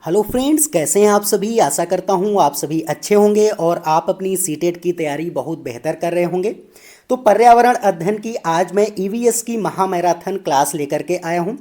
Hello friends, कैसे हैं आप सभी। आशा करता हूं आप सभी अच्छे होंगे और आप अपनी सीटेट की तैयारी बहुत बेहतर कर रहे होंगे। तो पर्यावरण अध्ययन की आज मैं ईवीएस की महामैराथन क्लास लेकर के आया हूं।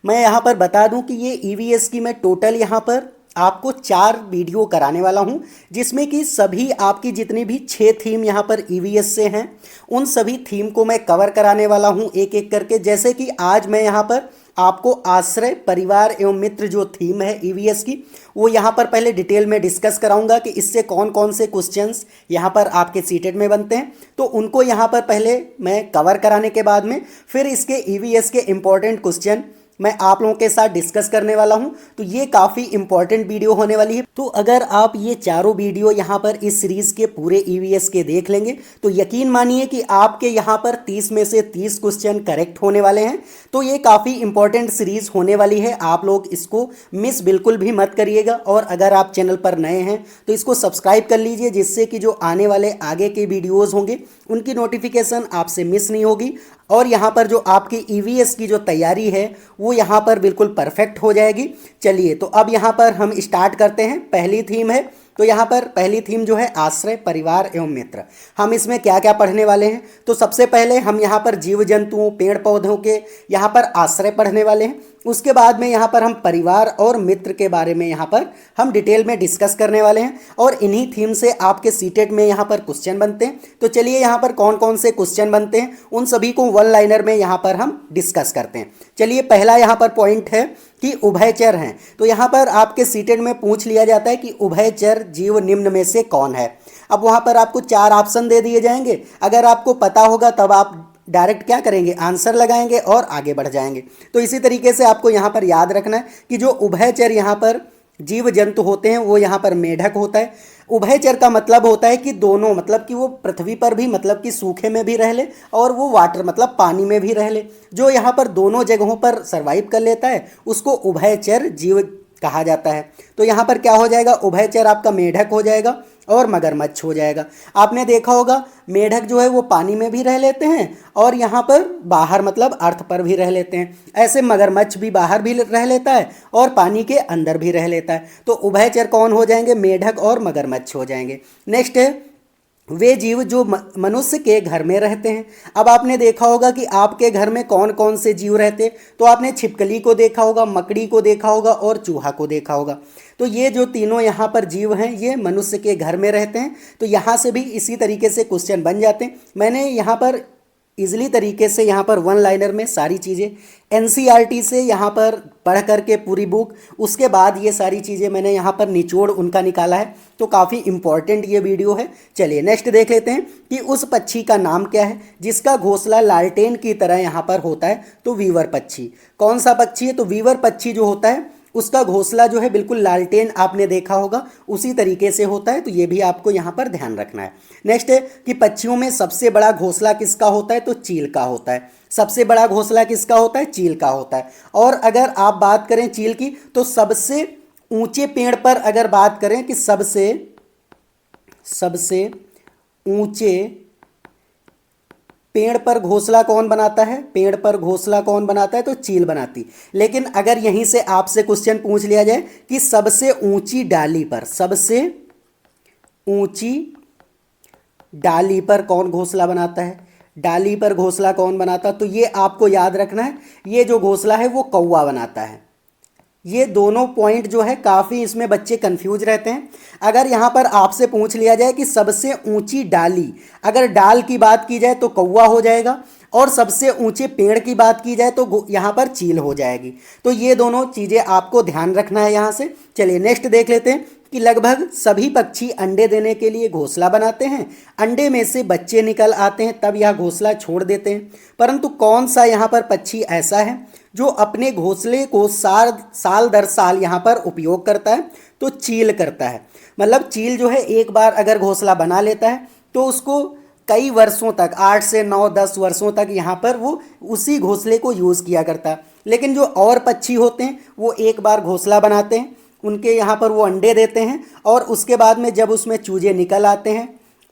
मैं यहां पर बता दूं कि ये ईवीएस की मैं टोटल यहां पर आपको 4 वीडियो कराने वाला हूं, जिसमें कि सभी आपकी जितनी भी 6 थीम यहां पर ईवीएस से हैं उन सभी थीम को मैं कवर कराने वाला हूं एक एक करके। जैसे कि आज मैं यहां पर आपको आश्रय, परिवार एवं मित्र जो थीम है ईवीएस की, वो यहाँ पर पहले डिटेल में डिस्कस कराऊंगा कि इससे कौन कौन से क्वेश्चंस यहाँ पर आपके सीटेट में बनते हैं। तो उनको यहाँ पर पहले मैं कवर कराने के बाद में फिर इसके ईवीएस के इम्पॉर्टेंट क्वेश्चन मैं आप लोगों के साथ डिस्कस करने वाला हूं। तो ये काफ़ी इंपॉर्टेंट वीडियो होने वाली है। तो अगर आप ये चारों वीडियो यहाँ पर इस सीरीज़ के पूरे ईवीएस के देख लेंगे तो यकीन मानिए कि आपके यहाँ पर 30 में से 30 क्वेश्चन करेक्ट होने वाले हैं। तो ये काफ़ी इंपॉर्टेंट सीरीज़ होने वाली है, आप लोग इसको मिस बिल्कुल भी मत करिएगा। और अगर आप चैनल पर नए हैं तो इसको सब्सक्राइब कर लीजिए, जिससे कि जो आने वाले आगे के वीडियोज़ होंगे उनकी नोटिफिकेशन आपसे मिस नहीं होगी। और यहाँ पर जो आपकी ईवीएस की जो तैयारी है वो यहाँ पर बिल्कुल परफेक्ट हो जाएगी। चलिए, तो अब यहाँ पर हम स्टार्ट करते हैं। पहली थीम है, तो यहाँ पर पहली थीम जो है आश्रय, परिवार एवं मित्र। हम इसमें क्या क्या पढ़ने वाले हैं, तो सबसे पहले हम यहाँ पर जीव जंतुओं, पेड़ पौधों के यहाँ पर आश्रय पढ़ने वाले हैं। उसके बाद में यहाँ पर हम परिवार और मित्र के बारे में यहाँ पर हम डिटेल में डिस्कस करने वाले हैं। और इन्हीं थीम से आपके सीटेट में यहाँ पर क्वेश्चन बनते हैं। तो चलिए, यहाँ पर कौन कौन से क्वेश्चन बनते हैं उन सभी को वन लाइनर में यहाँ पर हम डिस्कस करते हैं। चलिए, पहला यहाँ पर पॉइंट है कि उभयचर हैं। तो यहाँ पर आपके सीटेट में पूछ लिया जाता है कि उभयचर जीव निम्न में से कौन है। अब वहाँ पर आपको 4 ऑप्शन दे दिए जाएंगे। अगर आपको पता होगा तब आप डायरेक्ट क्या करेंगे, आंसर लगाएंगे और आगे बढ़ जाएंगे। तो इसी तरीके से आपको यहाँ पर याद रखना है कि जो उभयचर यहाँ पर जीव जंतु होते हैं वो यहाँ पर मेढक होता है। उभयचर का मतलब होता है कि दोनों, मतलब कि वो पृथ्वी पर भी, मतलब कि सूखे में भी रह ले, और वो वाटर मतलब पानी में भी रह ले। जो यहाँ पर दोनों जगहों पर सरवाइव कर लेता है उसको उभयचर जीव कहा जाता है। तो यहाँ पर क्या हो जाएगा, उभयचर आपका मेढक हो जाएगा और मगरमच्छ हो जाएगा। आपने देखा होगा मेढक जो है वो पानी में भी रह लेते हैं और यहाँ पर बाहर मतलब अर्थ पर भी रह लेते हैं। ऐसे मगरमच्छ भी बाहर भी रह लेता है और पानी के अंदर भी रह लेता है। तो उभयचर कौन हो जाएंगे, मेढक और मगरमच्छ हो जाएंगे। नेक्स्ट है वे जीव जो मनुष्य के घर में रहते हैं। अब आपने देखा होगा कि आपके घर में कौन कौन से जीव रहते हैं। तो आपने छिपकली को देखा होगा, मकड़ी को देखा होगा और चूहा को देखा होगा। तो ये जो तीनों यहाँ पर जीव हैं ये मनुष्य के घर में रहते हैं। तो यहाँ से भी इसी तरीके से क्वेश्चन बन जाते हैं। मैंने यहाँ पर इजली तरीके से यहाँ पर वन लाइनर में सारी चीज़ें एनसीईआरटी से यहाँ पर पढ़ करके पूरी बुक, उसके बाद ये सारी चीज़ें मैंने यहाँ पर निचोड़ उनका निकाला है। तो काफ़ी इंपॉर्टेंट ये वीडियो है। चलिए नेक्स्ट देख लेते हैं कि उस पक्षी का नाम क्या है जिसका घोंसला लालटेन की तरह यहाँ पर होता है। तो वीवर पक्षी। कौन सा पक्षी है, तो वीवर पक्षी जो होता है उसका घोंसला जो है बिल्कुल लालटेन, आपने देखा होगा उसी तरीके से होता है। तो ये भी आपको यहाँ पर ध्यान रखना है। नेक्स्ट है कि पक्षियों में सबसे बड़ा घोंसला किसका होता है, तो चील का होता है। सबसे बड़ा घोंसला किसका होता है, चील का होता है। और अगर आप बात करें चील की, तो सबसे ऊंचे पेड़ पर अगर बात करें कि सबसे ऊंचे पेड़ पर घोंसला कौन बनाता है, पेड़ पर घोंसला कौन बनाता है, तो चील बनाती। लेकिन अगर यहीं से आपसे क्वेश्चन पूछ लिया जाए कि सबसे ऊंची डाली पर, सबसे ऊंची डाली पर कौन घोंसला बनाता है, डाली पर घोंसला कौन बनाता, तो ये आपको याद रखना है। ये जो घोंसला है वो कौवा बनाता है। ये दोनों पॉइंट जो है काफ़ी इसमें बच्चे कंफ्यूज रहते हैं। अगर यहाँ पर आपसे पूछ लिया जाए कि सबसे ऊंची डाली, अगर डाल की बात की जाए तो कौवा हो जाएगा, और सबसे ऊंचे पेड़ की बात की जाए तो यहाँ पर चील हो जाएगी। तो ये दोनों चीज़ें आपको ध्यान रखना है यहाँ से। चलिए नेक्स्ट देख लेते हैं कि लगभग सभी पक्षी अंडे देने के लिए घोंसला बनाते हैं। अंडे में से बच्चे निकल आते हैं तब यह घोंसला छोड़ देते हैं। परंतु कौन सा यहाँ पर पक्षी ऐसा है जो अपने घोंसले को साल दर साल यहाँ पर उपयोग करता है, तो चील करता है। मतलब चील जो है एक बार अगर घोंसला बना लेता है तो उसको कई वर्षों तक, 8 से 9 10 वर्षों तक यहाँ पर वो उसी घोंसले को यूज़ किया करता है। लेकिन जो और पक्षी होते हैं वो एक बार घोंसला बनाते हैं, उनके यहाँ पर वो अंडे देते हैं और उसके बाद में जब उसमें चूजे निकल आते हैं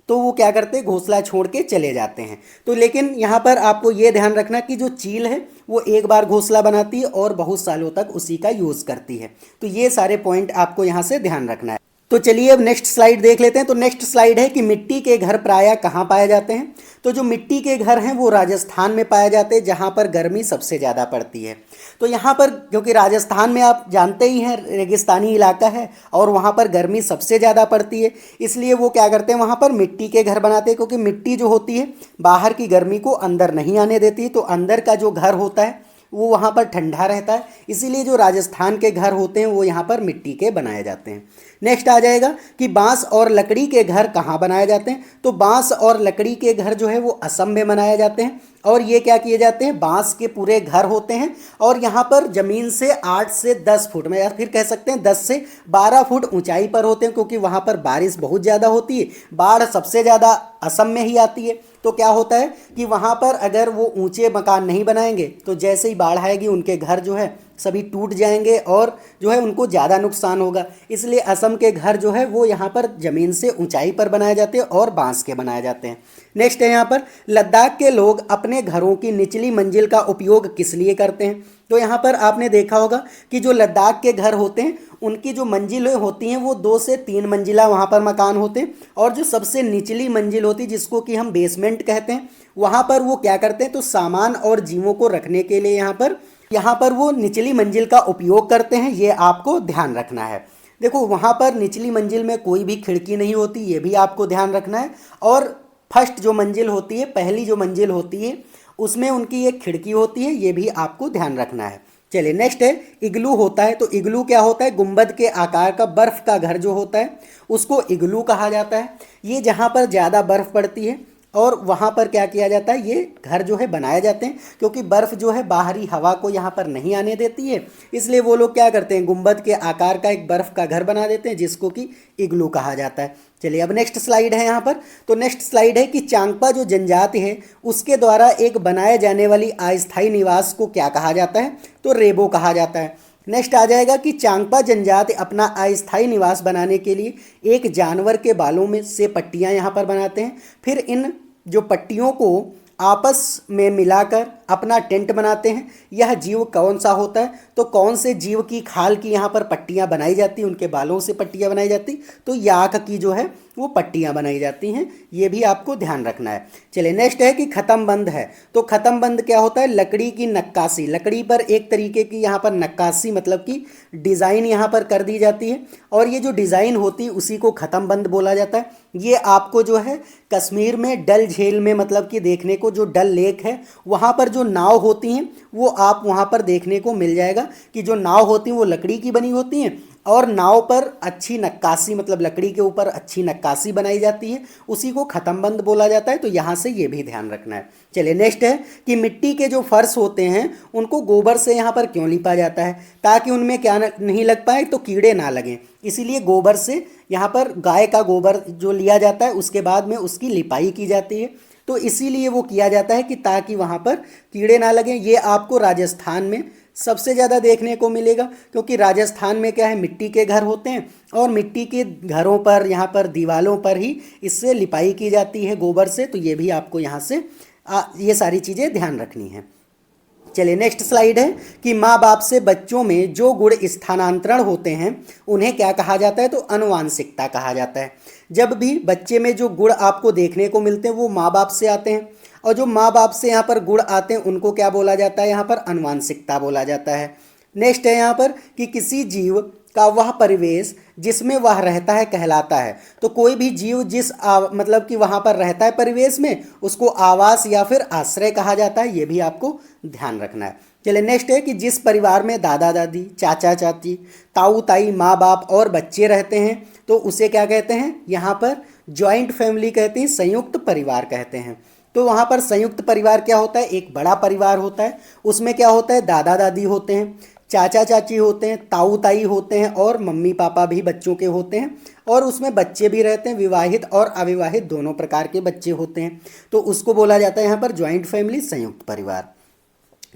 तो वो क्या करते हैं, घोंसला छोड़ के चले जाते हैं। तो लेकिन यहाँ पर आपको ये ध्यान रखना कि जो चील है वो एक बार घोंसला बनाती है और बहुत सालों तक उसी का यूज़ करती है। तो ये सारे पॉइंट आपको यहाँ से ध्यान रखना है। तो चलिए अब नेक्स्ट स्लाइड देख लेते हैं। तो नेक्स्ट स्लाइड है कि मिट्टी के घर प्रायः कहाँ पाए जाते हैं। तो जो मिट्टी के घर हैं वो राजस्थान में पाए जाते हैं, जहाँ पर गर्मी सबसे ज़्यादा पड़ती है। तो यहाँ पर क्योंकि राजस्थान में आप जानते ही हैं रेगिस्तानी इलाका है और वहाँ पर गर्मी सबसे ज़्यादा पड़ती है, इसलिए वो क्या करते हैं, वहाँ पर मिट्टी के घर बनाते हैं। क्योंकि मिट्टी जो होती है बाहर की गर्मी को अंदर नहीं आने देती, तो अंदर का जो घर होता है वो वहाँ पर ठंडा रहता है, इसीलिए जो राजस्थान के घर होते हैं वो यहाँ पर मिट्टी के बनाए जाते हैं। नेक्स्ट आ जाएगा कि बांस और लकड़ी के घर कहाँ बनाए जाते हैं। तो बांस और लकड़ी के घर जो है वो असम में बनाए जाते हैं, और ये क्या किए जाते हैं, बांस के पूरे घर होते हैं और यहाँ पर ज़मीन से 8 से 10 फुट में, या फिर कह सकते हैं 10 से 12 फुट ऊंचाई पर होते हैं, क्योंकि वहाँ पर बारिश बहुत ज़्यादा होती है। बाढ़ सबसे ज़्यादा असम में ही आती है। तो क्या होता है कि वहाँ पर अगर वो ऊंचे मकान नहीं बनाएंगे तो जैसे ही बाढ़ आएगी उनके घर जो है सभी टूट जाएंगे और जो है उनको ज़्यादा नुकसान होगा। इसलिए असम के घर जो है वो यहाँ पर ज़मीन से ऊंचाई पर बनाए जाते हैं और बांस के बनाए जाते हैं। नेक्स्ट है यहाँ पर लद्दाख के लोग अपने घरों की निचली मंजिल का उपयोग किस लिए करते हैं। तो यहाँ पर आपने देखा होगा कि जो लद्दाख के घर होते हैं उनकी जो मंजिलें होती हैं वो 2 से 3 मंजिला वहाँ पर मकान होते हैं, और जो सबसे निचली मंजिल होती है जिसको कि हम बेसमेंट कहते हैं, वहाँ पर वो क्या करते हैं, तो सामान और जीवों को रखने के लिए यहाँ पर वो निचली मंजिल का उपयोग करते हैं। ये आपको ध्यान रखना है। देखो वहाँ पर निचली मंजिल में कोई भी खिड़की नहीं होती, ये भी आपको ध्यान रखना है। और फर्स्ट जो मंजिल होती है, पहली जो मंजिल होती है, उसमें उनकी एक खिड़की होती है, ये भी आपको ध्यान रखना है। चलिए नेक्स्ट है इग्लू होता है। तो इग्लू क्या होता है, गुंबद के आकार का बर्फ़ का घर जो होता है उसको इग्लू कहा जाता है। ये जहाँ पर ज़्यादा बर्फ़ पड़ती है और वहाँ पर क्या किया जाता है, ये घर जो है बनाए जाते हैं, क्योंकि बर्फ़ जो है बाहरी हवा को यहाँ पर नहीं आने देती है, इसलिए वो लोग क्या करते हैं, गुंबद के आकार का एक बर्फ़ का घर बना देते हैं जिसको कि इग्लू कहा जाता है। चलिए अब नेक्स्ट स्लाइड है यहाँ पर। तो नेक्स्ट स्लाइड है कि चांगपा जो जनजाति है उसके द्वारा एक बनाए जाने वाली अस्थायी निवास को क्या कहा जाता है, तो रेबो कहा जाता है। नेक्स्ट आ जाएगा कि चांगपा जनजाति अपना अस्थायी निवास बनाने के लिए एक जानवर के बालों में से पट्टियाँ यहाँ पर बनाते हैं, फिर इन जो पट्टियों को आपस में मिलाकर अपना टेंट बनाते हैं। यह जीव कौन सा होता है, तो कौन से जीव की खाल की यहाँ पर पट्टियाँ बनाई जाती, उनके बालों से पट्टियाँ बनाई जाती, तो याक की जो है वो पट्टियाँ बनाई जाती हैं, ये भी आपको ध्यान रखना है। चलिए नेक्स्ट है कि ख़त्म बंद है। तो ख़त्म बंद क्या होता है, लकड़ी की नक्काशी, लकड़ी पर एक तरीके की यहाँ पर नक्काशी मतलब कि डिज़ाइन यहाँ पर कर दी जाती है, और ये जो डिज़ाइन होती है उसी को ख़त्म बंद बोला जाता है। ये आपको जो है कश्मीर में डल झील में मतलब कि देखने को, जो डल लेक है वहाँ पर जो नाव होती हैं वो आप वहाँ पर देखने को मिल जाएगा कि जो नाव होती हैं वो लकड़ी की बनी होती हैं, और नाव पर अच्छी नक्काशी मतलब लकड़ी के ऊपर अच्छी नक्काशी बनाई जाती है, उसी को ख़त्म बंद बोला जाता है। तो यहाँ से ये भी ध्यान रखना है। चलिए नेक्स्ट है कि मिट्टी के जो फर्श होते हैं उनको गोबर से यहाँ पर क्यों लिपा जाता है, ताकि उनमें क्या नहीं लग पाए, तो कीड़े ना लगें, इसीलिए गोबर से यहाँ पर गाय का गोबर जो लिया जाता है उसके बाद में उसकी लिपाई की जाती है। तो इसीलिए वो किया जाता है कि ताकि वहाँ पर कीड़े ना लगें। ये आपको राजस्थान में सबसे ज़्यादा देखने को मिलेगा, क्योंकि राजस्थान में क्या है, मिट्टी के घर होते हैं और मिट्टी के घरों पर यहाँ पर दीवालों पर ही इससे लिपाई की जाती है गोबर से। तो ये भी आपको यहाँ से ये सारी चीज़ें ध्यान रखनी है। चलिए नेक्स्ट स्लाइड है कि माँ बाप से बच्चों में जो गुण स्थानांतरण होते हैं उन्हें क्या कहा जाता है, तो अनुवांशिकता कहा जाता है। जब भी बच्चे में जो गुण आपको देखने को मिलते हैं वो माँ बाप से आते हैं, और जो माँ बाप से यहाँ पर गुण आते हैं उनको क्या बोला जाता है, यहाँ पर अनुवांशिकता बोला जाता है। नेक्स्ट है यहाँ पर कि किसी जीव का वह परिवेश जिसमें वह रहता है कहलाता है। तो कोई भी जीव जिस मतलब कि वहाँ पर रहता है परिवेश में, उसको आवास या फिर आश्रय कहा जाता है, ये भी आपको ध्यान रखना है। चलिए नेक्स्ट है कि जिस परिवार में दादा दादी, चाचा चाची, ताऊ ताई, माँ बाप और बच्चे रहते हैं तो उसे क्या कहते हैं, यहाँ पर जॉइंट फैमिली कहते हैं, संयुक्त परिवार कहते हैं। तो वहाँ पर संयुक्त परिवार क्या होता है, एक बड़ा परिवार होता है, उसमें क्या होता है, दादा दादी होते हैं, चाचा चाची होते हैं, ताऊ ताई होते हैं, और मम्मी पापा भी बच्चों के होते हैं, और उसमें बच्चे भी रहते हैं, विवाहित और अविवाहित दोनों प्रकार के बच्चे होते हैं। तो उसको बोला जाता है यहाँ पर जॉइंट फैमिली, संयुक्त परिवार।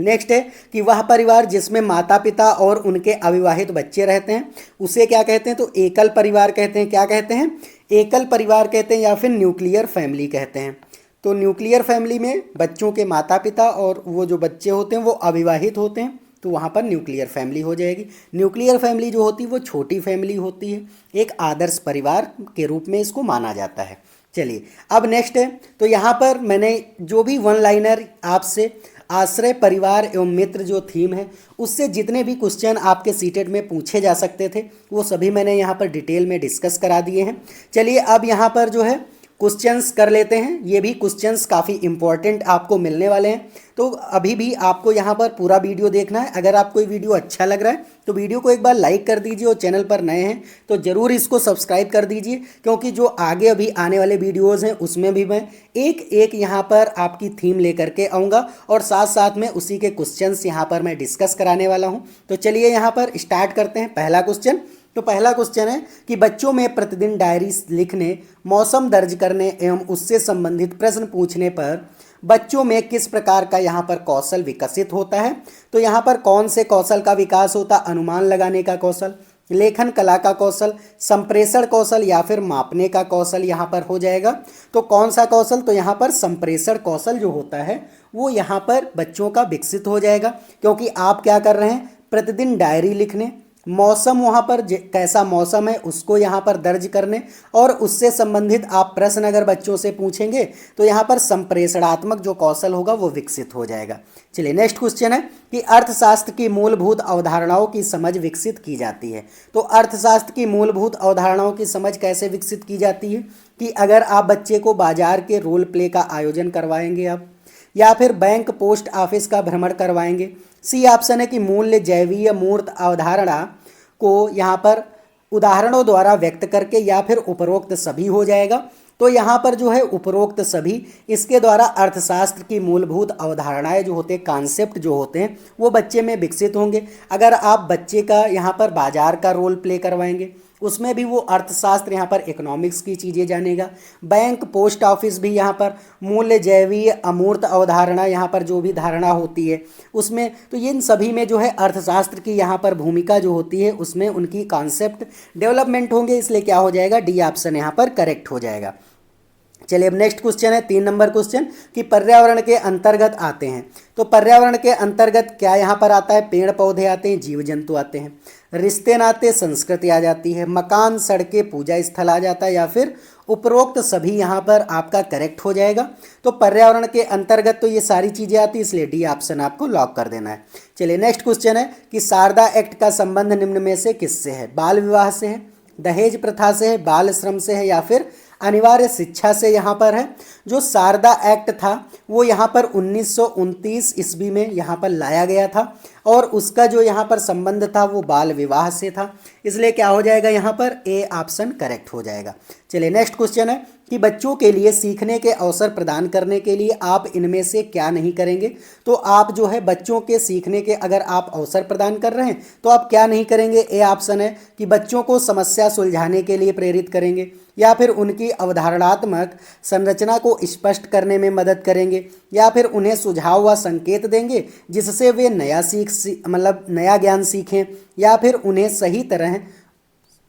नेक्स्ट है कि वह परिवार जिसमें माता पिता और उनके अविवाहित बच्चे रहते हैं उसे क्या कहते हैं, तो एकल परिवार कहते हैं। क्या कहते हैं? एकल परिवार कहते हैं या फिर न्यूक्लियर फैमिली कहते हैं। तो न्यूक्लियर फैमिली में बच्चों के माता पिता और वो जो बच्चे होते हैं वो अविवाहित होते हैं, तो वहाँ पर न्यूक्लियर फैमिली हो जाएगी। न्यूक्लियर फैमिली जो होती है वो छोटी फैमिली होती है, एक आदर्श परिवार के रूप में इसको माना जाता है। चलिए अब नेक्स्ट है, तो यहाँ पर मैंने जो भी वन लाइनर आपसे आश्रय परिवार एवं मित्र जो थीम है उससे जितने भी क्वेश्चन आपके सीटेट में पूछे जा सकते थे वो सभी मैंने यहाँ पर डिटेल में डिस्कस करा दिए हैं। चलिए अब यहाँ पर जो है क्वेश्चंस कर लेते हैं। ये भी क्वेश्चंस काफ़ी इंपॉर्टेंट आपको मिलने वाले हैं, तो अभी भी आपको यहाँ पर पूरा वीडियो देखना है। अगर आपको ये वीडियो अच्छा लग रहा है तो वीडियो को एक बार लाइक कर दीजिए और चैनल पर नए हैं तो ज़रूर इसको सब्सक्राइब कर दीजिए, क्योंकि जो आगे अभी आने वाले वीडियोज़ हैं उसमें भी मैं एक एक यहाँ पर आपकी थीम लेकर के आऊँगा और साथ साथ में उसी के क्वेश्चंस यहाँ पर मैं डिस्कस कराने वाला हूँ। तो चलिए यहाँ पर स्टार्ट करते हैं। पहला क्वेश्चन, तो पहला क्वेश्चन है कि बच्चों में प्रतिदिन डायरी लिखने, मौसम दर्ज करने एवं उससे संबंधित प्रश्न पूछने पर बच्चों में किस प्रकार का यहाँ पर कौशल विकसित होता है। तो यहाँ पर कौन से कौशल का विकास होता? अनुमान लगाने का कौशल, लेखन कला का कौशल, संप्रेषण कौशल या फिर मापने का कौशल यहाँ पर हो जाएगा। तो कौन सा कौशल? तो यहाँ पर संप्रेषण कौशल जो होता है वो यहाँ पर बच्चों का विकसित हो जाएगा, क्योंकि आप क्या कर रहे हैं, प्रतिदिन डायरी लिखने, मौसम वहाँ पर कैसा मौसम है उसको यहाँ पर दर्ज करने और उससे संबंधित आप प्रश्न अगर बच्चों से पूछेंगे तो यहाँ पर संप्रेषणात्मक जो कौशल होगा वो विकसित हो जाएगा। चलिए नेक्स्ट क्वेश्चन है कि अर्थशास्त्र की मूलभूत अवधारणाओं की समझ विकसित की जाती है। तो अर्थशास्त्र की मूलभूत अवधारणाओं की समझ कैसे विकसित की जाती है कि अगर आप बच्चे को बाजार के रोल प्ले का आयोजन करवाएंगे आप, या फिर बैंक पोस्ट ऑफिस का भ्रमण करवाएंगे। सी ऑप्शन है कि मूल्य जैवीय मूर्त अवधारणा को यहाँ पर उदाहरणों द्वारा व्यक्त करके, या फिर उपरोक्त सभी हो जाएगा। तो यहाँ पर जो है उपरोक्त सभी, इसके द्वारा अर्थशास्त्र की मूलभूत अवधारणाएं जो होते हैं, कॉन्सेप्ट जो होते हैं वो बच्चे में विकसित होंगे। अगर आप बच्चे का यहाँ पर बाजार का रोल प्ले करवाएंगे उसमें भी वो अर्थशास्त्र यहाँ पर इकोनॉमिक्स की चीज़ें जानेगा। बैंक पोस्ट ऑफिस भी यहाँ पर मूल्य जैवीय अमूर्त अवधारणा यहाँ पर जो भी धारणा होती है उसमें, तो इन सभी में जो है अर्थशास्त्र की यहाँ पर भूमिका जो होती है उसमें उनकी कॉन्सेप्ट डेवलपमेंट होंगे, इसलिए क्या हो जाएगा, डी ऑप्शन यहाँ पर करेक्ट हो जाएगा। चलिए अब नेक्स्ट क्वेश्चन है 3 नंबर क्वेश्चन कि पर्यावरण के अंतर्गत आते हैं। तो पर्यावरण के अंतर्गत क्या यहाँ पर आता है? पेड़ पौधे आते हैं, जीव जंतु आते हैं, रिश्ते नाते संस्कृति आ जाती है, मकान सड़कें पूजा स्थल आ जाता है, या फिर उपरोक्त सभी यहाँ पर आपका करेक्ट हो जाएगा। तो पर्यावरण के अंतर्गत तो ये सारी चीज़ें आती है, इसलिए डी ऑप्शन आपको लॉक कर देना है। चलिए नेक्स्ट क्वेश्चन है कि शारदा एक्ट का संबंध निम्न में से किससे है? बाल विवाह से है, दहेज प्रथा से है, बाल श्रम से है, या फिर अनिवार्य शिक्षा से यहाँ पर है। जो शारदा एक्ट था वो यहाँ पर 1929 ईस्वी में यहाँ पर लाया गया था और उसका जो यहाँ पर संबंध था वो बाल विवाह से था, इसलिए क्या हो जाएगा, यहाँ पर ए ऑप्शन करेक्ट हो जाएगा। चलिए नेक्स्ट क्वेश्चन है कि बच्चों के लिए सीखने के अवसर प्रदान करने के लिए आप इनमें से क्या नहीं करेंगे। तो आप जो है बच्चों के सीखने के अगर आप अवसर प्रदान कर रहे हैं तो आप क्या नहीं करेंगे, ए ऑप्शन है कि बच्चों को समस्या सुलझाने के लिए प्रेरित करेंगे, या फिर उनकी अवधारणात्मक संरचना को स्पष्ट करने में मदद करेंगे, या फिर उन्हें सुझाव व संकेत देंगे जिससे वे नया मतलब नया ज्ञान सीखें, या फिर उन्हें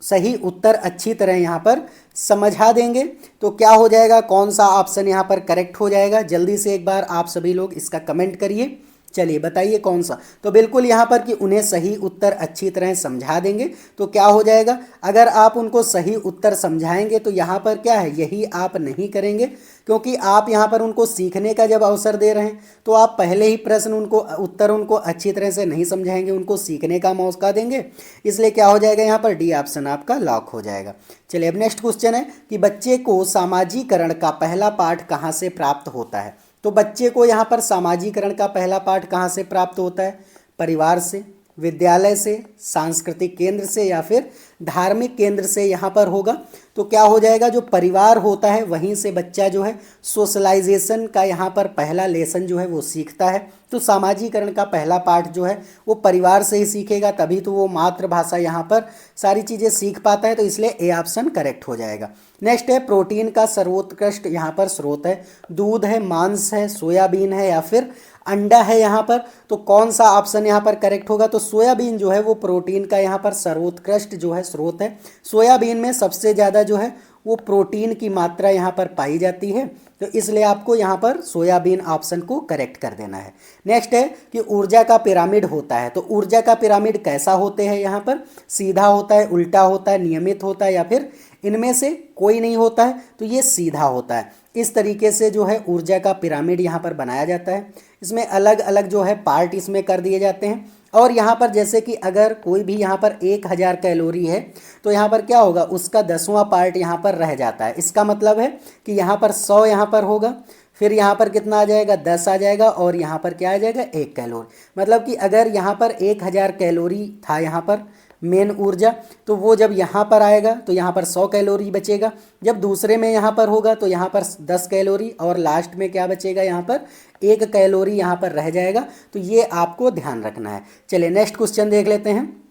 सही उत्तर अच्छी तरह यहाँ पर समझा देंगे। तो क्या हो जाएगा, कौन सा ऑप्शन यहाँ पर करेक्ट हो जाएगा? जल्दी से एक बार आप सभी लोग इसका कमेंट करिए। चलिए बताइए कौन सा। तो बिल्कुल यहाँ पर कि उन्हें सही उत्तर अच्छी तरह समझा देंगे। तो क्या हो जाएगा, अगर आप उनको सही उत्तर समझाएंगे तो यहाँ पर क्या है, यही आप नहीं करेंगे, क्योंकि आप यहाँ पर उनको सीखने का जब अवसर दे रहे हैं तो आप पहले ही प्रश्न उत्तर उनको अच्छी तरह से नहीं समझाएंगे, उनको सीखने का मौका देंगे, इसलिए क्या हो जाएगा, यहाँ पर डी ऑप्शन आपका लॉक हो जाएगा। चलिए अब नेक्स्ट क्वेश्चन है कि बच्चे को सामाजिकरण का पहला पाठ कहाँ से प्राप्त होता है। तो बच्चे को यहाँ पर सामाजिकरण का पहला पाठ कहाँ से प्राप्त होता है? परिवार से, विद्यालय से, सांस्कृतिक केंद्र से, या फिर धार्मिक केंद्र से यहाँ पर होगा। तो क्या हो जाएगा, जो परिवार होता है वहीं से बच्चा जो है सोशलाइजेशन का यहाँ पर पहला लेसन जो है वो सीखता है। तो सामाजिकरण का पहला पाठ जो है वो परिवार से ही सीखेगा, तभी तो वो मातृभाषा यहाँ पर सारी चीज़ें सीख पाता है, तो इसलिए ए ऑप्शन करेक्ट हो जाएगा। नेक्स्ट है प्रोटीन का सर्वोत्कृष्ट यहाँ पर स्रोत है, दूध है, मांस है, सोयाबीन है, या फिर अंडा है यहाँ पर, तो कौन सा ऑप्शन यहाँ पर करेक्ट होगा? तो सोयाबीन जो है वो प्रोटीन का यहाँ पर सर्वोत्कृष्ट जो है स्रोत है। सोयाबीन में सबसे ज़्यादा जो है वो प्रोटीन की मात्रा यहाँ पर पाई जाती है, तो इसलिए आपको यहाँ पर सोयाबीन ऑप्शन को करेक्ट कर देना है। नेक्स्ट है कि ऊर्जा का पिरामिड होता है, तो ऊर्जा का पिरामिड कैसा होते हैं? यहाँ पर सीधा होता है, उल्टा होता है, नियमित होता है, या फिर इनमें से कोई नहीं होता है? तो ये सीधा होता है। इस तरीके से जो है ऊर्जा का पिरामिड यहाँ पर बनाया जाता है। इसमें अलग अलग जो है पार्ट इसमें कर दिए जाते हैं। और यहाँ पर जैसे कि अगर कोई भी यहाँ पर 1000 कैलोरी है, तो यहाँ पर क्या होगा, उसका 10वां पार्ट यहाँ पर रह जाता है। इसका मतलब है कि यहाँ पर 100 यहाँ पर होगा, फिर यहाँ पर कितना आ जाएगा, 10 आ जाएगा, और यहाँ पर क्या आ जाएगा, 1 कैलोरी। मतलब कि अगर यहाँ पर 1000 कैलोरी था यहाँ पर मेन ऊर्जा, तो वो जब यहाँ पर आएगा तो यहाँ पर 100 कैलोरी बचेगा। जब दूसरे में यहाँ पर होगा तो यहाँ पर 10 कैलोरी, और लास्ट में क्या बचेगा, यहाँ पर 1 कैलोरी यहाँ पर रह जाएगा। तो ये आपको ध्यान रखना है। चलिए नेक्स्ट क्वेश्चन देख लेते हैं।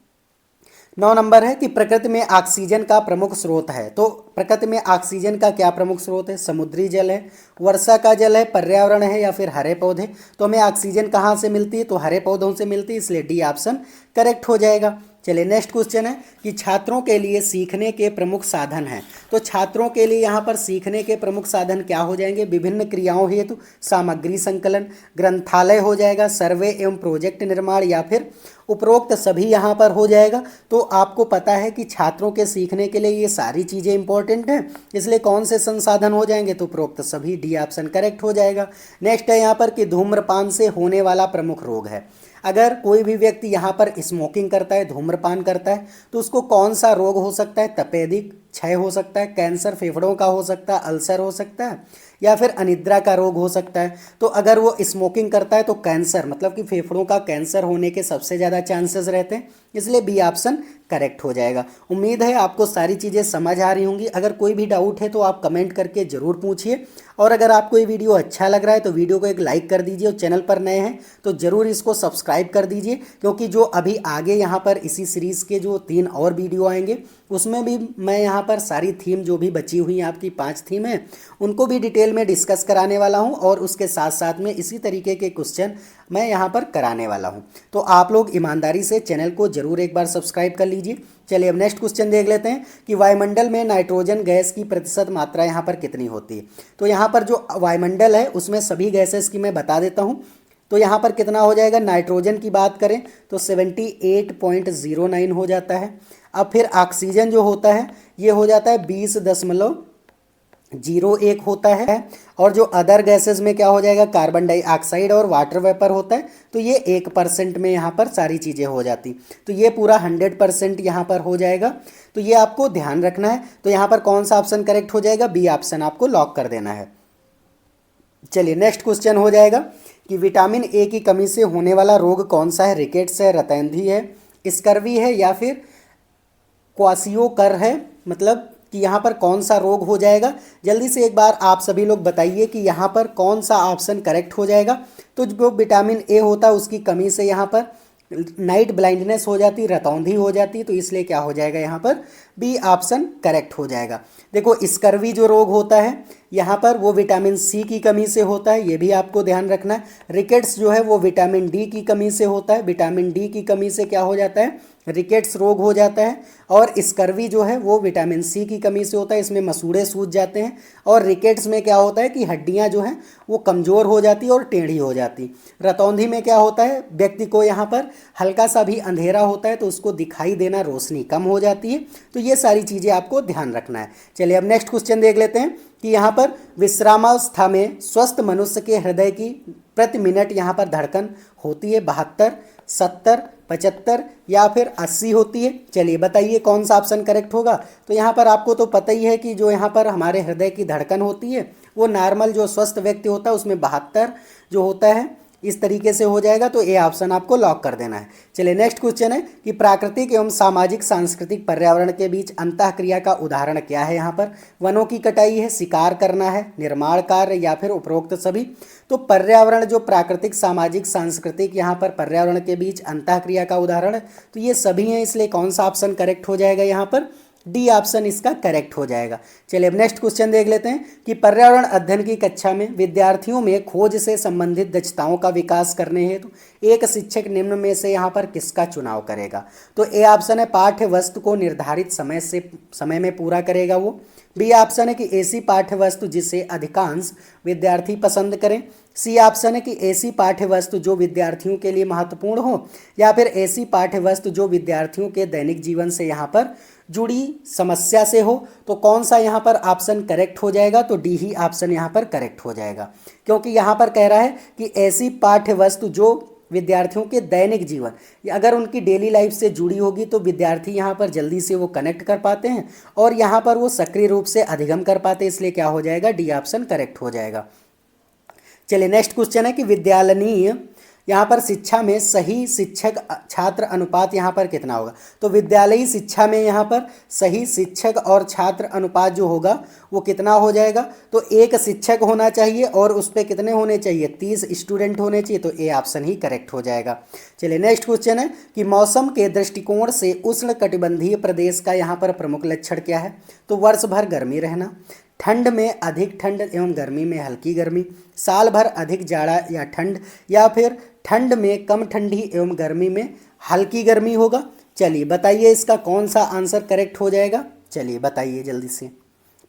9 नंबर है कि प्रकृति में ऑक्सीजन का प्रमुख स्रोत है। तो प्रकृति में ऑक्सीजन का क्या प्रमुख स्रोत है? समुद्री जल है, वर्षा का जल है, पर्यावरण है, या फिर हरे पौधे? तो हमें ऑक्सीजन कहाँ से मिलती है? तो हरे पौधों से मिलती है, इसलिए डी ऑप्शन करेक्ट हो जाएगा। चलिए नेक्स्ट क्वेश्चन है कि छात्रों के लिए सीखने के प्रमुख साधन हैं। तो छात्रों के लिए यहाँ पर सीखने के प्रमुख साधन क्या हो जाएंगे? विभिन्न क्रियाओं हेतु सामग्री संकलन, ग्रंथालय हो जाएगा, सर्वे एवं प्रोजेक्ट निर्माण, या फिर उपरोक्त सभी यहाँ पर हो जाएगा। तो आपको पता है कि छात्रों के सीखने के लिए ये सारी चीज़ें इंपॉर्टेंट हैं, इसलिए कौन से संसाधन हो जाएंगे? तो उपरोक्त सभी, डी ऑप्शन करेक्ट हो जाएगा। नेक्स्ट है यहाँ पर कि धूम्रपान से होने वाला प्रमुख रोग है। अगर कोई भी व्यक्ति यहाँ पर स्मोकिंग करता है, धूम्रपान करता है, तो उसको कौन सा रोग हो सकता है? तपेदिक, क्षय हो सकता है, कैंसर फेफड़ों का हो सकता है, अल्सर हो सकता है, या फिर अनिद्रा का रोग हो सकता है। तो अगर वो स्मोकिंग करता है तो कैंसर, मतलब कि फेफड़ों का कैंसर होने के सबसे ज़्यादा चांसेस रहते हैं, इसलिए बी ऑप्शन करेक्ट हो जाएगा। उम्मीद है आपको सारी चीज़ें समझ आ रही होंगी। अगर कोई भी डाउट है तो आप कमेंट करके ज़रूर पूछिए, और अगर आपको ये वीडियो अच्छा लग रहा है तो वीडियो को एक लाइक कर दीजिए, और चैनल पर नए हैं तो ज़रूर इसको सब्सक्राइब कर दीजिए, क्योंकि जो अभी आगे यहाँ पर इसी सीरीज़ के जो 3 और वीडियो आएंगे उसमें भी मैं यहाँ पर सारी थीम जो भी बची हुई हैं, आपकी 5 थीम है, उनको भी डिटेल में डिस्कस कराने वाला हूँ, और उसके साथ साथ में इसी तरीके के क्वेश्चन मैं यहाँ पर कराने वाला हूँ। तो आप लोग ईमानदारी से चैनल को ज़रूर एक बार सब्सक्राइब कर लीजिए। चलिए अब नेक्स्ट क्वेश्चन देख लेते हैं कि वायुमंडल में नाइट्रोजन गैस की प्रतिशत मात्रा यहाँ पर कितनी होती है। तो यहाँ पर जो वायुमंडल है उसमें सभी गैसेस की मैं बता देता हूँ। तो यहाँ पर कितना हो जाएगा? नाइट्रोजन की बात करें तो 78.09 हो जाता है। अब फिर ऑक्सीजन जो होता है ये हो जाता है 20.01 होता है। और जो अदर गैसेस में क्या हो जाएगा? कार्बन डाइऑक्साइड और वाटर वेपर होता है, तो ये 1% में यहाँ पर सारी चीज़ें हो जाती। तो ये पूरा 100% यहाँ पर हो जाएगा, तो ये आपको ध्यान रखना है। तो यहाँ पर कौन सा ऑप्शन करेक्ट हो जाएगा? बी ऑप्शन आपको लॉक कर देना है। चलिए नेक्स्ट क्वेश्चन हो जाएगा कि विटामिन ए की कमी से होने वाला रोग कौन सा है? रिकेट्स है, रतौंधी है, स्कर्वी है, या फिर क्वासियोकर है? मतलब कि यहाँ पर कौन सा रोग हो जाएगा? जल्दी से एक बार आप सभी लोग बताइए कि यहाँ पर कौन सा ऑप्शन करेक्ट हो जाएगा। तो जो विटामिन ए होता है उसकी कमी से यहाँ पर नाइट ब्लाइंडनेस हो जाती, रतौंधी हो जाती, तो इसलिए क्या हो जाएगा? यहाँ पर बी ऑप्शन करेक्ट हो जाएगा। देखो स्कर्वी जो रोग होता है यहाँ पर वो विटामिन सी की कमी से होता है, ये भी आपको ध्यान रखना है। रिकेट्स जो है वो विटामिन डी की कमी से होता है, विटामिन डी की कमी से क्या हो जाता है? रिकेट्स रोग हो जाता है। और स्कर्वी जो है वो विटामिन सी की कमी से होता है, इसमें मसूड़े सूज जाते हैं। और रिकेट्स में क्या होता है कि हड्डियां जो हैं वो कमज़ोर हो जाती और टेढ़ी हो जाती। रतौंधी में क्या होता है? व्यक्ति को यहाँ पर हल्का सा भी अंधेरा होता है तो उसको दिखाई देना, रोशनी कम हो जाती है। तो ये सारी चीज़ें आपको ध्यान रखना है। चलिए अब नेक्स्ट क्वेश्चन देख लेते हैं कि यहाँ पर विश्रामावस्था में स्वस्थ मनुष्य के हृदय की प्रति मिनट यहाँ पर धड़कन होती है 72, 70, 75 या फिर 80 होती है। चलिए बताइए कौन सा ऑप्शन करेक्ट होगा। तो यहाँ पर आपको तो पता ही है कि जो यहाँ पर हमारे हृदय की धड़कन होती है वो नॉर्मल जो स्वस्थ व्यक्ति होता है उसमें 72 जो होता है, इस तरीके से हो जाएगा। तो ए ऑप्शन आपको लॉक कर देना है। चलिए नेक्स्ट क्वेश्चन है कि प्राकृतिक एवं सामाजिक सांस्कृतिक पर्यावरण के बीच अंतःक्रिया का उदाहरण क्या है। यहाँ पर वनों की कटाई है, शिकार करना है, निर्माण कार्य, या फिर उपरोक्त सभी। तो पर्यावरण जो प्राकृतिक सामाजिक सांस्कृतिक यहाँ पर पर्यावरण के बीच अंतःक्रिया का उदाहरण है, तो ये सभी हैं, इसलिए कौन सा ऑप्शन करेक्ट हो जाएगा यहाँ पर? डी ऑप्शन इसका करेक्ट हो जाएगा। चलिए अब नेक्स्ट क्वेश्चन देख लेते हैं कि पर्यावरण अध्ययन की कक्षा में विद्यार्थियों में खोज से संबंधित दक्षताओं का विकास करने हेतु एक शिक्षक निम्न में से यहाँ पर किसका चुनाव करेगा। तो ए ऑप्शन है पाठ्य वस्तु को निर्धारित समय में पूरा करेगा वो। बी ऑप्शन है कि ऐसी पाठ्य वस्तु जिसे अधिकांश विद्यार्थी पसंद करें। सी ऑप्शन है कि ऐसी पाठ्य वस्तु जो विद्यार्थियों के लिए महत्वपूर्ण हो, या फिर ऐसी पाठ्य वस्तु जो विद्यार्थियों के दैनिक जीवन से यहाँ पर जुड़ी समस्या से हो। तो कौन सा यहाँ पर ऑप्शन करेक्ट हो जाएगा, तो डी ही ऑप्शन यहाँ पर करेक्ट हो जाएगा, क्योंकि यहाँ पर कह रहा है कि ऐसी पाठ्य वस्तु जो विद्यार्थियों के दैनिक जीवन या अगर उनकी डेली लाइफ से जुड़ी होगी तो विद्यार्थी यहाँ पर जल्दी से वो कनेक्ट कर पाते हैं और यहाँ पर वो सक्रिय रूप से अधिगम कर पाते हैं, इसलिए क्या हो जाएगा, डी ऑप्शन करेक्ट हो जाएगा। चलिए नेक्स्ट क्वेश्चन है कि विद्यालयीन यहाँ पर शिक्षा में सही शिक्षक छात्र अनुपात यहाँ पर कितना होगा। तो विद्यालयी शिक्षा में यहाँ पर सही शिक्षक और छात्र अनुपात जो होगा वो कितना हो जाएगा, तो एक शिक्षक होना चाहिए और उस पर कितने होने चाहिए, 30 स्टूडेंट होने चाहिए। तो ए ऑप्शन ही करेक्ट हो जाएगा। चलिए नेक्स्ट क्वेश्चन है कि मौसम के दृष्टिकोण से उष्ण कटिबंधीय प्रदेश का यहाँ पर प्रमुख लक्षण क्या है। तो वर्ष भर गर्मी रहना, ठंड में अधिक ठंड एवं गर्मी में हल्की गर्मी, साल भर अधिक जाड़ा या ठंड, या फिर ठंड में कम ठंडी एवं गर्मी में हल्की गर्मी होगा। चलिए बताइए इसका कौन सा आंसर करेक्ट हो जाएगा, चलिए बताइए जल्दी से।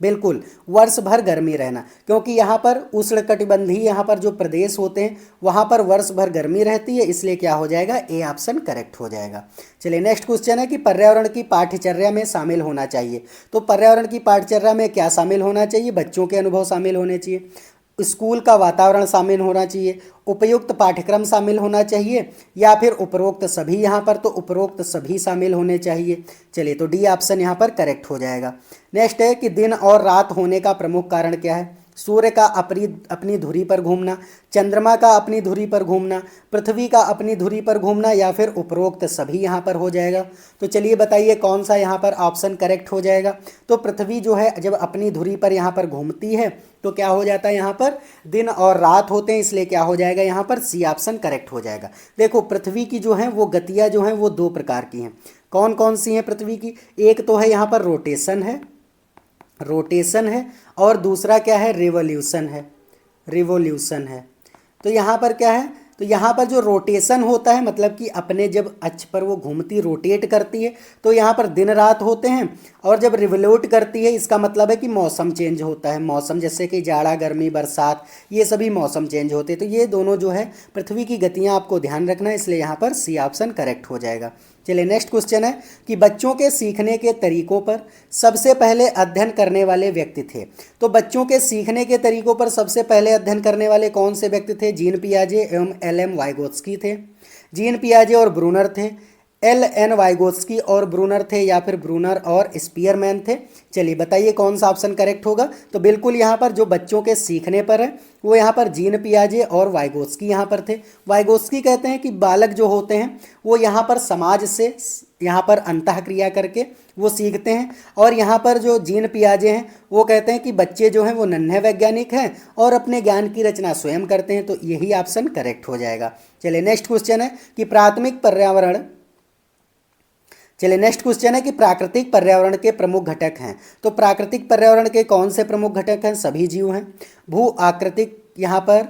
बिल्कुल वर्ष भर गर्मी रहना, क्योंकि यहाँ पर उष्णकटिबंधीय यहाँ पर जो प्रदेश होते हैं वहाँ पर वर्ष भर गर्मी रहती है, इसलिए क्या हो जाएगा, ए ऑप्शन करेक्ट हो जाएगा। चलिए नेक्स्ट क्वेश्चन है कि पर्यावरण की पाठ्यचर्या में शामिल होना चाहिए। तो पर्यावरण की पाठ्यचर्या में क्या शामिल होना चाहिए, बच्चों के अनुभव शामिल होने चाहिए, स्कूल का वातावरण शामिल होना चाहिए, उपयुक्त पाठ्यक्रम शामिल होना चाहिए, या फिर उपरोक्त सभी। यहाँ पर तो उपरोक्त सभी शामिल होने चाहिए। चलिए तो डी ऑप्शन यहाँ पर करेक्ट हो जाएगा। नेक्स्ट है कि दिन और रात होने का प्रमुख कारण क्या है। सूर्य का अपनी धुरी पर घूमना, चंद्रमा का अपनी धुरी पर घूमना, पृथ्वी का अपनी धुरी पर घूमना, या फिर उपरोक्त सभी यहाँ पर हो जाएगा। तो चलिए बताइए कौन सा यहाँ पर ऑप्शन करेक्ट हो जाएगा। तो पृथ्वी जो है जब अपनी धुरी पर यहाँ पर घूमती है तो क्या हो जाता है, यहाँ पर दिन और रात होते हैं, इसलिए क्या हो जाएगा, यहाँ पर सी ऑप्शन करेक्ट हो जाएगा। देखो पृथ्वी की जो है वो गतियाँ जो हैं वो दो प्रकार की हैं। कौन कौन सी हैं पृथ्वी की, एक तो है यहाँ पर रोटेशन है और दूसरा क्या है, रिवोल्यूशन है। तो यहाँ पर क्या है, तो यहाँ पर जो रोटेशन होता है मतलब कि अपने जब अक्ष पर वो घूमती रोटेट करती है तो यहाँ पर दिन रात होते हैं, और जब रिवोल्यूट करती है इसका मतलब है कि मौसम चेंज होता है। मौसम जैसे कि जाड़ा गर्मी बरसात ये सभी मौसम चेंज होते हैं। तो ये दोनों जो है पृथ्वी की गतियाँ आपको ध्यान रखना है, इसलिए यहाँ पर सी ऑप्शन करेक्ट हो जाएगा। चलिए नेक्स्ट क्वेश्चन है कि बच्चों के सीखने के तरीकों पर सबसे पहले अध्ययन करने वाले व्यक्ति थे। तो बच्चों के सीखने के तरीकों पर सबसे पहले अध्ययन करने वाले कौन से व्यक्ति थे, जीन पियाजे एवं एल.एम. वाइगोत्स्की थे। जीन पियाजे और ब्रूनर थे, एल.एन. वाइगोत्स्की और ब्रूनर थे, या फिर ब्रूनर और स्पीयरमैन थे। चलिए बताइए कौन सा ऑप्शन करेक्ट होगा। तो बिल्कुल यहाँ पर जो बच्चों के सीखने पर है वो यहाँ पर जीन पियाजे और वाइगोत्स्की यहाँ पर थे। वाइगोत्स्की कहते हैं कि बालक जो होते हैं वो यहाँ पर समाज से यहाँ पर अंतःक्रिया करके वो सीखते हैं, और यहाँ पर जो जीन पियाजे हैं वो कहते हैं कि बच्चे जो हैं वो नन्हे वैज्ञानिक हैं और अपने ज्ञान की रचना स्वयं करते हैं। तो यही ऑप्शन करेक्ट हो जाएगा। चलिए नेक्स्ट क्वेश्चन है कि प्राकृतिक पर्यावरण के प्रमुख घटक हैं। तो प्राकृतिक पर्यावरण के कौन से प्रमुख घटक हैं, सभी जीव हैं। भू आकृतिक यहाँ पर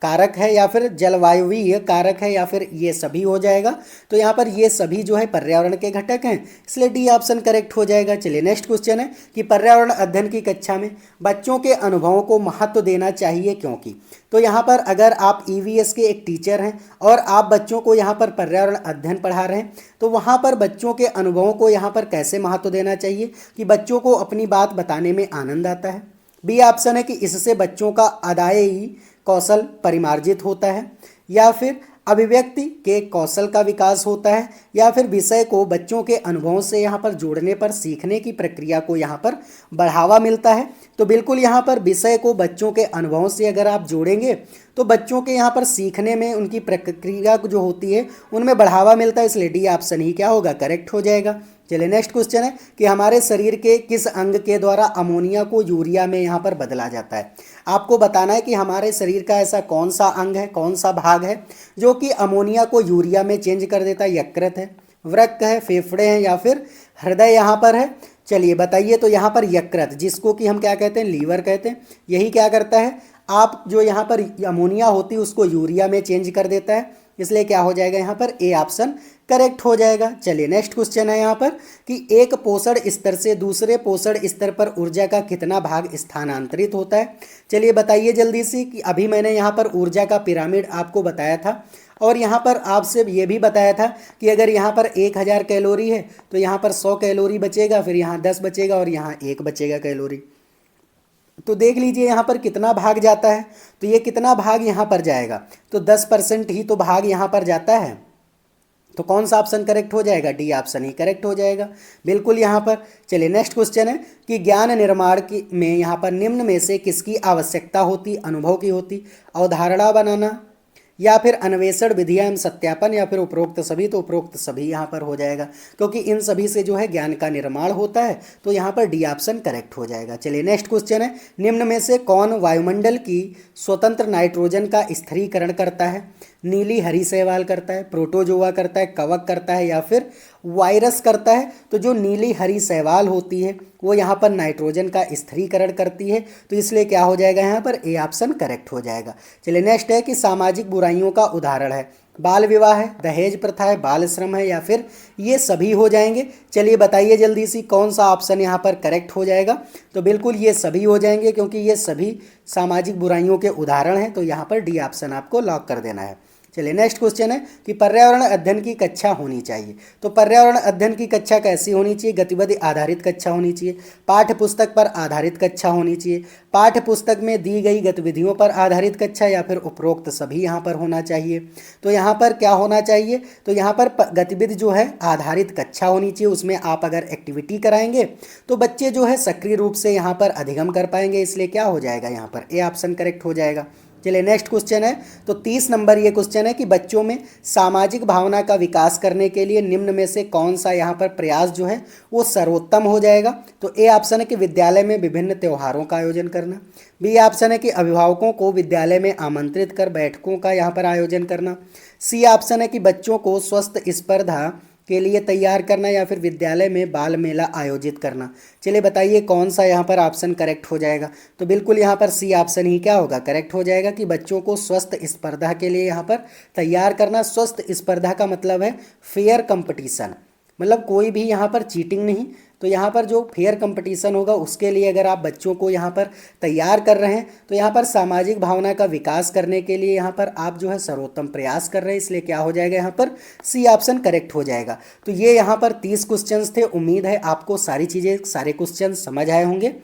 कारक है, या फिर जलवायुवीय कारक है, या फिर ये सभी हो जाएगा। तो यहाँ पर ये सभी जो है पर्यावरण के घटक हैं, इसलिए डी ऑप्शन करेक्ट हो जाएगा। चलिए नेक्स्ट क्वेश्चन है कि पर्यावरण अध्ययन की कक्षा में बच्चों के अनुभवों को महत्व देना चाहिए क्योंकि। तो यहाँ पर अगर आप ईवीएस के एक टीचर हैं और आप बच्चों को यहाँ पर पर्यावरण अध्ययन पढ़ा रहे हैं तो वहाँ पर बच्चों के अनुभवों को यहाँ पर कैसे महत्व देना चाहिए कि बच्चों को अपनी बात बताने में आनंद आता है। बी ऑप्शन है कि इससे बच्चों का अदायी कौशल परिमार्जित होता है, या फिर अभिव्यक्ति के कौशल का विकास होता है, या फिर विषय को बच्चों के अनुभवों से यहाँ पर जोड़ने पर सीखने की प्रक्रिया को यहाँ पर बढ़ावा मिलता है। तो बिल्कुल यहाँ पर विषय को बच्चों के अनुभवों से अगर आप जोड़ेंगे तो बच्चों के यहाँ पर सीखने में उनकी प्रक्रिया जो होती है उनमें बढ़ावा मिलता है, इसलिए डी ऑप्शन ही क्या होगा, करेक्ट हो जाएगा। चलिए नेक्स्ट क्वेश्चन है कि हमारे शरीर के किस अंग के द्वारा अमोनिया को यूरिया में यहाँ पर बदला जाता है। आपको बताना है कि हमारे शरीर का ऐसा कौन सा अंग है, कौन सा भाग है जो कि अमोनिया को यूरिया में चेंज कर देता है। यकृत है, वृक्क है, फेफड़े हैं, या फिर हृदय यहाँ पर है। चलिए बताइए, तो यहाँ पर यकृत, जिसको कि हम क्या कहते हैं, लीवर कहते हैं, यही क्या करता है, आप जो यहाँ पर अमोनिया होती है उसको यूरिया में चेंज कर देता है, इसलिए क्या हो जाएगा यहाँ पर ए ऑप्शन करेक्ट हो जाएगा। चलिए नेक्स्ट क्वेश्चन है यहाँ पर कि एक पोषण स्तर से दूसरे पोषण स्तर पर ऊर्जा का कितना भाग स्थानांतरित होता है। चलिए बताइए जल्दी से कि अभी मैंने यहाँ पर ऊर्जा का पिरामिड आपको बताया था और यहाँ पर आपसे ये भी बताया था कि अगर यहाँ पर 1000 कैलोरी है तो यहाँ पर 100 कैलोरी बचेगा, फिर यहाँ 10 बचेगा और यहाँ 1 बचेगा कैलोरी। तो देख लीजिए यहाँ पर कितना भाग जाता है, तो ये कितना भाग यहाँ पर जाएगा, तो 10% ही तो भाग यहाँ पर जाता है। तो कौन सा ऑप्शन करेक्ट हो जाएगा, डी ऑप्शन ही करेक्ट हो जाएगा बिल्कुल यहाँ पर। चलिए नेक्स्ट क्वेश्चन है कि ज्ञान निर्माण की में यहाँ पर निम्न में से किसकी आवश्यकता होती, अनुभव की होती, अवधारणा बनाना या फिर अन्वेषण, विधियां एवं सत्यापन, या फिर उपरोक्त सभी। तो उपरोक्त सभी यहाँ पर हो जाएगा क्योंकि इन सभी से जो है ज्ञान का निर्माण होता है, तो यहाँ पर डी ऑप्शन करेक्ट हो जाएगा। चलिए नेक्स्ट क्वेश्चन है निम्न में से कौन वायुमंडल की स्वतंत्र नाइट्रोजन का स्थिरीकरण करता है, नीली हरी शैवाल करता है, प्रोटोजोआ करता है, कवक करता है, या फिर वायरस करता है। तो जो नीली हरी शैवाल होती है वो यहाँ पर नाइट्रोजन का स्थिरीकरण करती है, तो इसलिए क्या हो जाएगा यहाँ पर ए ऑप्शन करेक्ट हो जाएगा। चलिए नेक्स्ट है कि सामाजिक बुराइयों का उदाहरण है, बाल विवाह है, दहेज प्रथा है, बाल श्रम है, या फिर ये सभी हो जाएंगे। चलिए बताइए जल्दी से कौन सा ऑप्शन यहाँ पर करेक्ट हो जाएगा। तो बिल्कुल ये सभी हो जाएंगे क्योंकि ये सभी सामाजिक बुराइयों के उदाहरण हैं, तो यहाँ पर डी ऑप्शन आपको लॉक कर देना है। चलिए नेक्स्ट क्वेश्चन है कि पर्यावरण अध्ययन की कक्षा होनी चाहिए। तो पर्यावरण अध्ययन की कक्षा कैसी होनी चाहिए, गतिविधि आधारित कक्षा होनी चाहिए, पाठ्य पुस्तक पर आधारित कक्षा होनी चाहिए, पाठ्य पुस्तक में दी गई गतिविधियों पर आधारित कक्षा, या फिर उपरोक्त सभी यहाँ पर होना चाहिए। तो यहाँ पर क्या होना चाहिए, तो यहाँ पर गतिविधि जो है आधारित कक्षा होनी चाहिए, उसमें आप अगर एक्टिविटी कराएंगे तो बच्चे जो है सक्रिय रूप से यहाँ पर अधिगम कर पाएंगे, इसलिए क्या हो जाएगा यहाँ पर ए ऑप्शन करेक्ट हो जाएगा। चलिए नेक्स्ट क्वेश्चन है, तो 30 नंबर ये क्वेश्चन है कि बच्चों में सामाजिक भावना का विकास करने के लिए निम्न में से कौन सा यहाँ पर प्रयास जो है वो सर्वोत्तम हो जाएगा। तो ए ऑप्शन है कि विद्यालय में विभिन्न त्योहारों का आयोजन करना, बी ऑप्शन है कि अभिभावकों को विद्यालय में आमंत्रित कर बैठकों का यहाँ पर आयोजन करना, सी ऑप्शन है कि बच्चों को स्वस्थ स्पर्धा के लिए तैयार करना, या फिर विद्यालय में बाल मेला आयोजित करना। चलिए बताइए कौन सा यहाँ पर ऑप्शन करेक्ट हो जाएगा। तो बिल्कुल यहाँ पर सी ऑप्शन ही क्या होगा, करेक्ट हो जाएगा कि बच्चों को स्वस्थ स्पर्धा के लिए यहाँ पर तैयार करना। स्वस्थ स्पर्धा का मतलब है फेयर कंपटीशन, मतलब कोई भी यहाँ पर चीटिंग नहीं। तो यहाँ पर जो फेयर कंपटीशन होगा उसके लिए अगर आप बच्चों को यहाँ पर तैयार कर रहे हैं, तो यहाँ पर सामाजिक भावना का विकास करने के लिए यहाँ पर आप जो है सर्वोत्तम प्रयास कर रहे हैं, इसलिए क्या हो जाएगा यहाँ पर सी ऑप्शन करेक्ट हो जाएगा। तो ये यहाँ पर 30 क्वेश्चंस थे। उम्मीद है आपको सारी चीज़ें, सारे क्वेश्चन समझ आए होंगे।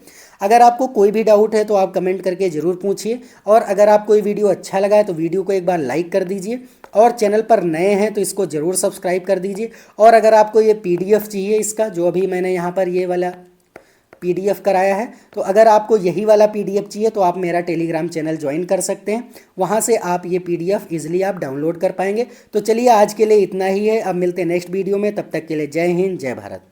अगर आपको कोई भी डाउट है तो आप कमेंट करके ज़रूर पूछिए, और अगर आपको ये वीडियो अच्छा लगा है तो वीडियो को एक बार लाइक कर दीजिए, और चैनल पर नए हैं तो इसको ज़रूर सब्सक्राइब कर दीजिए। और अगर आपको ये PDF चाहिए इसका, जो अभी मैंने यहाँ पर ये वाला PDF कराया है, तो अगर आपको यही वाला PDF चाहिए तो आप मेरा टेलीग्राम चैनल ज्वाइन कर सकते हैं, वहाँ से आप ये PDF ईजिली आप डाउनलोड कर पाएंगे। तो चलिए आज के लिए इतना ही है, अब मिलते हैं नेक्स्ट वीडियो में, तब तक के लिए जय हिंद जय भारत।